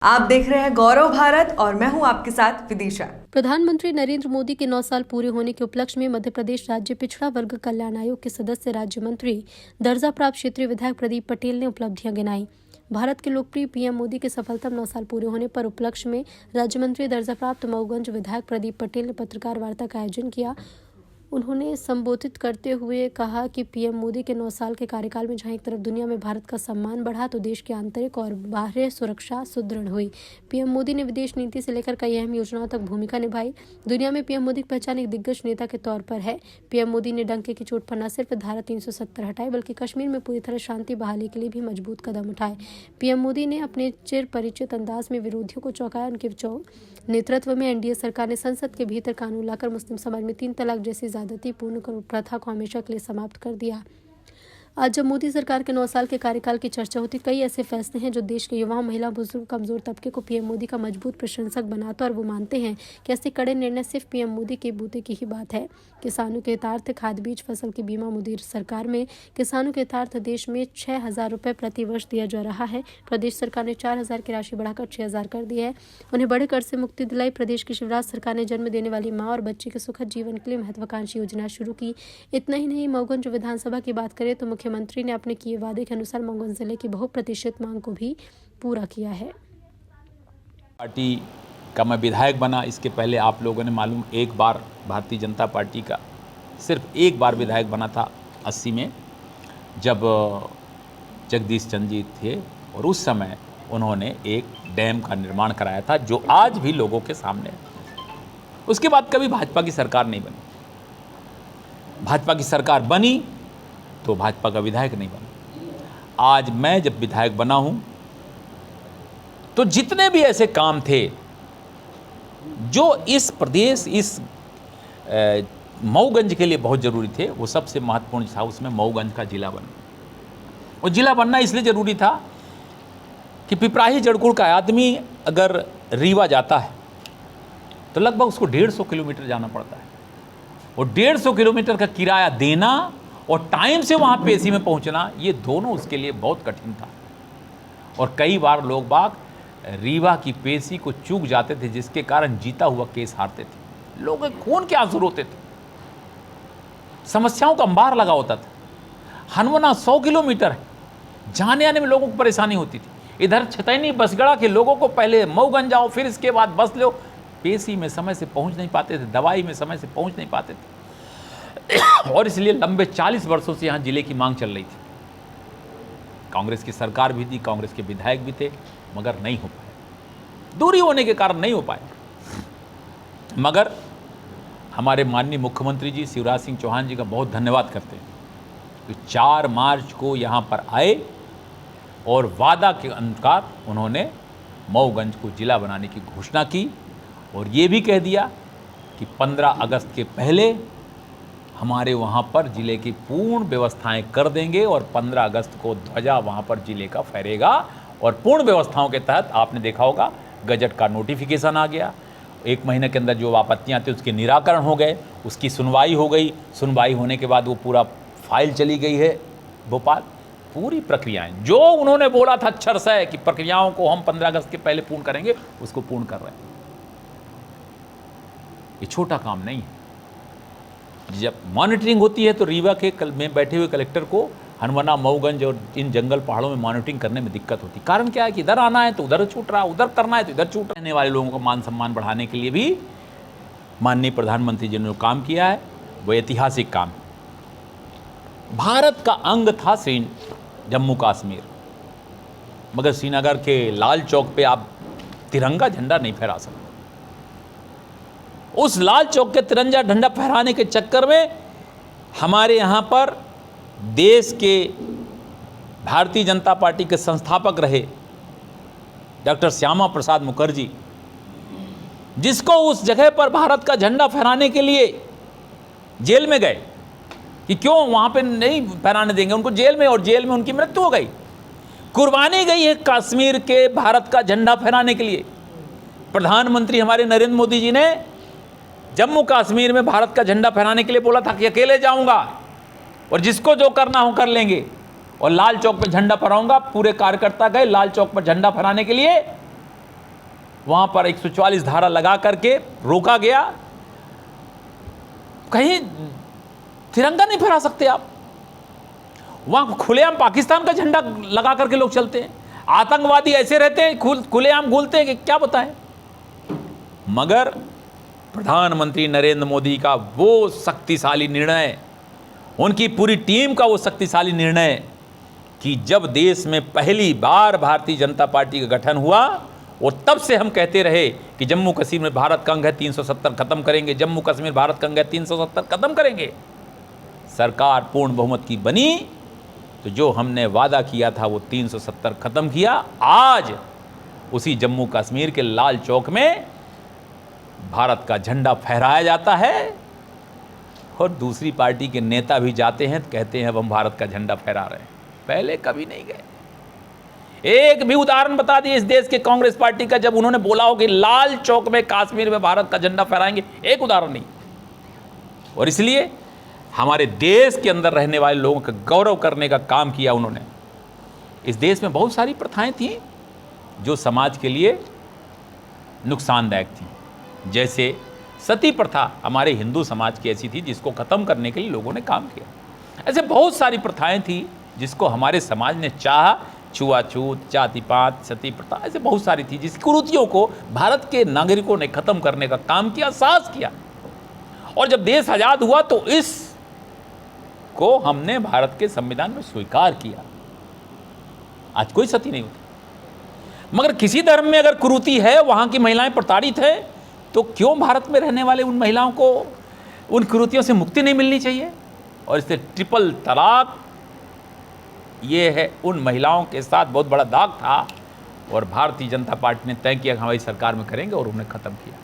आप देख रहे हैं गौरव भारत और मैं हूं आपके साथ विदिशा। प्रधानमंत्री नरेंद्र मोदी के 9 साल पूरे होने के उपलक्ष्य में मध्य प्रदेश राज्य पिछड़ा वर्ग कल्याण आयोग के सदस्य राज्य मंत्री दर्जा प्राप्त क्षेत्रीय विधायक प्रदीप पटेल ने उपलब्धियां गिनाई। भारत के लोकप्रिय पीएम मोदी के सफलतम 9 साल पूरे होने पर उपलक्ष्य में राज्य मंत्री दर्जा प्राप्त मऊगंज विधायक प्रदीप पटेल ने पत्रकार वार्ता का आयोजन किया। उन्होंने संबोधित करते हुए कहा कि पीएम मोदी के 9 साल के कार्यकाल में जहां एक तरफ दुनिया में भारत का सम्मान बढ़ा तो देश की आंतरिक और बाह्य सुरक्षा सुदृढ़ हुई। पीएम मोदी ने विदेश नीति से लेकर कई अहम योजनाओं तक भूमिका निभाई। दुनिया में पीएम मोदी की पहचान एक दिग्गज नेता के तौर पर है। पीएम मोदी ने डंके की चोट पर न सिर्फ धारा 370 हटाई बल्कि कश्मीर में पूरी तरह शांति बहाली के लिए भी मजबूत कदम उठाए। पीएम मोदी ने अपने चिर परिचित अंदाज में विरोधियों को चौंकाया। उनके नेतृत्व में एनडीए सरकार ने संसद के भीतर कानून लाकर मुस्लिम समाज में 3 तलाक जैसी ज्यादती पूर्ण प्रथा को हमेशा के लिए समाप्त कर दिया। आज जब मोदी सरकार के 9 साल के कार्यकाल की चर्चा होती, कई ऐसे फैसले हैं जो देश के युवाओं, महिला, बुजुर्ग, कमजोर तबके को पीएम मोदी का मजबूत प्रशंसक बनाता और वो मानते हैं कि ऐसे कड़े निर्णय सिर्फ पीएम मोदी के बूते की ही बात है। किसानों के हितार्थ खाद बीज फसल की बीमा मोदी सरकार में किसानों के हितार्थ देश में 6,000 रुपये प्रति वर्ष दिया जा रहा है। प्रदेश सरकार ने 4,000 की राशि बढ़ाकर 6,000 कर दी है। उन्हें बड़े कर से मुक्ति दिलाई। प्रदेश की शिवराज सरकार ने जन्म देने वाली माँ और बच्चे के सुखद जीवन के लिए महत्वाकांक्षी योजना शुरू की। इतना ही नहीं, मऊगंज विधानसभा की बात करें तो मुख्यमंत्री ने अपने किए वादे के अनुसार मऊगंज जिले की बहुप्रतीक्षित मांग को भी पूरा किया है। पार्टी का मैं विधायक बना, इसके पहले आप लोगों ने मालूम एक बार भारतीय जनता पार्टी का सिर्फ एक बार विधायक बना था 80 में, जब जगदीश चंद्र जी थे और उस समय उन्होंने एक डैम का निर्माण कराया था जो आज भी लोगों के सामने है। उसके बाद कभी भाजपा की सरकार नहीं बनी। भाजपा की सरकार बनी तो भाजपा का विधायक नहीं बना। आज मैं जब विधायक बना हूं तो जितने भी ऐसे काम थे जो इस प्रदेश, इस मऊगंज के लिए बहुत ज़रूरी थे, वो सबसे महत्वपूर्ण था उसमें मऊगंज का जिला बनना। और जिला बनना इसलिए ज़रूरी था कि पिपराही जड़कुड़ का आदमी अगर रीवा जाता है तो लगभग उसको 150 किलोमीटर जाना पड़ता है और 150 किलोमीटर का किराया देना और टाइम से वहाँ पेशी में पहुँचना, ये दोनों उसके लिए बहुत कठिन था। और कई बार लोग बाग रीवा की पेशी को चूक जाते थे जिसके कारण जीता हुआ केस हारते थे। लोगों के खून के आंसू रोते थे, समस्याओं का अंबार लगा होता था। हनवना 100 किलोमीटर है, जाने आने में लोगों को परेशानी होती थी। इधर छतैनी बसगड़ा के लोगों को पहले मऊगंज जाओ, फिर इसके बाद बस लो। पेशी में समय से पहुंच नहीं पाते थे, दवाई में समय से पहुंच नहीं पाते थे और इसलिए लंबे 40 वर्षों से यहाँ जिले की मांग चल रही थी। कांग्रेस की सरकार भी थी, कांग्रेस के विधायक भी थे, मगर नहीं हो पाए, दूरी होने के कारण नहीं हो पाए। मगर हमारे माननीय मुख्यमंत्री जी शिवराज सिंह चौहान जी का बहुत धन्यवाद करते हैं तो 4 मार्च को यहाँ पर आए और वादा के अनुसार उन्होंने मऊगंज को जिला बनाने की घोषणा की और ये भी कह दिया कि 15 अगस्त के पहले हमारे वहाँ पर जिले की पूर्ण व्यवस्थाएं कर देंगे और 15 अगस्त को ध्वजा वहाँ पर जिले का फहरेगा। और पूर्ण व्यवस्थाओं के तहत आपने देखा होगा गजट का नोटिफिकेशन आ गया। 1 महीने के अंदर जो आपत्तियाँ थी उसके निराकरण हो गए, उसकी सुनवाई हो गई। सुनवाई होने के बाद वो पूरा फाइल चली गई है भोपाल। पूरी प्रक्रियाएं जो उन्होंने बोला था अक्षर से कि प्रक्रियाओं को हम 15 अगस्त के पहले पूर्ण करेंगे, उसको पूर्ण कर रहे हैं। ये छोटा काम नहीं है। जब मॉनिटरिंग होती है तो रीवा के में बैठे हुए कलेक्टर को हनवना, मऊगंज और इन जंगल पहाड़ों में मॉनिटरिंग करने में दिक्कत होती। कारण क्या है कि इधर आना है तो उधर छूट रहा, उधर करना है तो इधर छूट रहा। रहने वाले लोगों का मान सम्मान बढ़ाने के लिए भी माननीय प्रधानमंत्री जी ने जो काम किया है वो ऐतिहासिक काम है। भारत का अंग था जम्मू कश्मीर, मगर श्रीनगर के लाल चौक पे आप तिरंगा झंडा नहीं फहरा सकते। उस लाल चौक के तिरंगा झंडा फहराने के चक्कर में हमारे यहाँ पर देश के भारतीय जनता पार्टी के संस्थापक रहे डॉक्टर श्यामा प्रसाद मुखर्जी, जिसको उस जगह पर भारत का झंडा फहराने के लिए जेल में गए कि क्यों वहाँ पे नहीं फहराने देंगे उनको जेल में, और जेल में उनकी मृत्यु हो गई। कुर्बानी गई है कश्मीर के भारत का झंडा फहराने के लिए। प्रधानमंत्री हमारे नरेंद्र मोदी जी ने जम्मू कश्मीर में भारत का झंडा फहराने के लिए बोला था कि अकेले जाऊंगा और जिसको जो करना हो कर लेंगे, और लाल चौक पर झंडा फहराऊंगा। पूरे कार्यकर्ता गए लाल चौक पर झंडा फहराने के लिए वहाँ पर 144 धारा लगा करके रोका गया। कहीं तिरंगा नहीं फहरा सकते आप। वहाँ खुलेआम पाकिस्तान का झंडा लगा करके लोग चलते हैं। आतंकवादी ऐसे रहते हैं, खुलेआम घूलते हैं कि क्या बताएं। मगर प्रधानमंत्री नरेंद्र मोदी का वो शक्तिशाली निर्णय, उनकी पूरी टीम का वो शक्तिशाली निर्णय कि जब देश में पहली बार भारतीय जनता पार्टी का गठन हुआ और तब से हम कहते रहे कि जम्मू कश्मीर में भारत का अंग है 370 खत्म करेंगे, जम्मू कश्मीर भारत का अंग है 370 खत्म करेंगे। सरकार पूर्ण बहुमत की बनी तो जो हमने वादा किया था वो 370 खत्म किया। आज उसी जम्मू कश्मीर के लाल चौक में भारत का झंडा फहराया जाता है और दूसरी पार्टी के नेता भी जाते हैं तो कहते हैं अब हम भारत का झंडा फहरा रहे हैं। पहले कभी नहीं गए। एक भी उदाहरण बता दिए इस देश के कांग्रेस पार्टी का जब उन्होंने बोला हो कि लाल चौक में कश्मीर में भारत का झंडा फहराएंगे, एक उदाहरण नहीं। और इसलिए हमारे देश के अंदर रहने वाले लोगों का गौरव करने का काम किया उन्होंने। इस देश में बहुत सारी प्रथाएं थीं जो समाज के लिए नुकसानदायक थीं। जैसे सती प्रथा हमारे हिंदू समाज की ऐसी थी जिसको ख़त्म करने के लिए लोगों ने काम किया। ऐसे बहुत सारी प्रथाएं थी जिसको हमारे समाज ने चाहा, छुआछूत, जातिपात, सती प्रथा, ऐसे बहुत सारी थी जिस कुरीतियों को भारत के नागरिकों ने ख़त्म करने का काम किया, साहस किया। और जब देश आज़ाद हुआ तो इस को हमने भारत के संविधान में स्वीकार किया। आज कोई सती नहीं होती। मगर किसी धर्म में अगर कुरीति है, वहाँ की महिलाएं प्रताड़ित है, तो क्यों भारत में रहने वाले उन महिलाओं को उन कुरीतियों से मुक्ति नहीं मिलनी चाहिए? और इससे ट्रिपल तलाक ये है उन महिलाओं के साथ बहुत बड़ा दाग था और भारतीय जनता पार्टी ने तय किया कि हमारी सरकार में करेंगे और उन्हें ख़त्म किया।